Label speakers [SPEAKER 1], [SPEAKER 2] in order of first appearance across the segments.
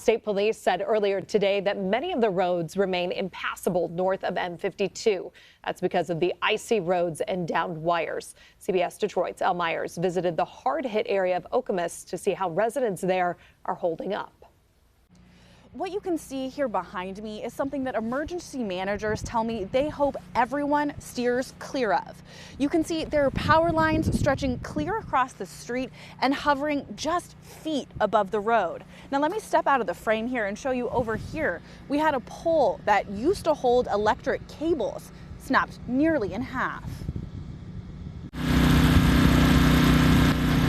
[SPEAKER 1] State Police said earlier today that many of the roads remain impassable north of M52. That's because of the icy roads and downed wires. CBS Detroit's Elle Myers visited the hard-hit area of Okemos to see how residents there are holding up.
[SPEAKER 2] What you can see here behind me is something that emergency managers tell me they hope everyone steers clear of. You can see there are power lines stretching clear across the street and hovering just feet above the road. Now let me step out of the frame here and show you over here. We had a pole that used to hold electric cables snapped nearly in half.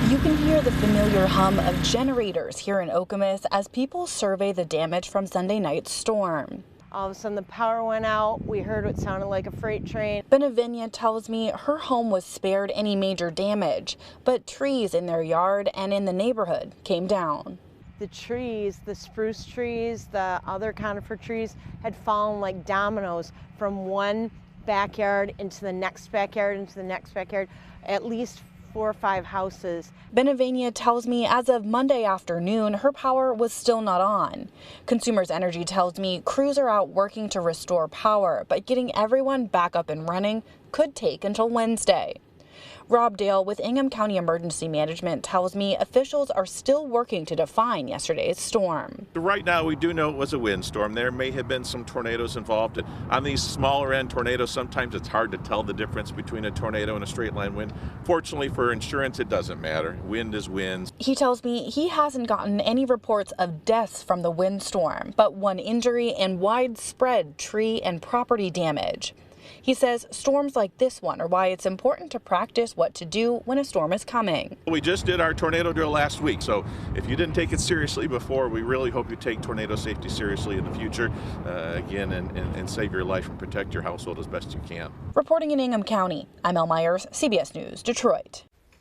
[SPEAKER 2] You can hear the familiar hum of generators here in Okemos as people survey the damage from Sunday night's storm.
[SPEAKER 3] All of a sudden the power went out. We heard what sounded like a freight train.
[SPEAKER 2] Benavinia tells me her home was spared any major damage, but trees in their yard and in the neighborhood came down.
[SPEAKER 3] The trees, the spruce trees, the other conifer trees had fallen like dominoes from one backyard into the next backyard, into the next backyard, at least 4 or 5 houses.
[SPEAKER 2] Benavinia tells me as of Monday afternoon, her power was still not on. Consumers Energy tells me crews are out working to restore power, but getting everyone back up and running could take until Wednesday. Rob Dale with Ingham County Emergency Management tells me officials are still working to define yesterday's storm.
[SPEAKER 4] Right now, we do know it was a windstorm. There may have been some tornadoes involved. On these smaller end tornadoes, sometimes it's hard to tell the difference between a tornado and a straight line wind. Fortunately for insurance, it doesn't matter. Wind is wind.
[SPEAKER 2] He tells me he hasn't gotten any reports of deaths from the windstorm, but one injury and widespread tree and property damage. He says storms like this one are why it's important to practice what to do when a storm is coming.
[SPEAKER 4] We just did our tornado drill last week, so if you didn't take it seriously before, we really hope you take tornado safety seriously in the future, again, and save your life and protect your household as best you can.
[SPEAKER 2] Reporting in Ingham County, I'm Elle Myers, CBS News, Detroit.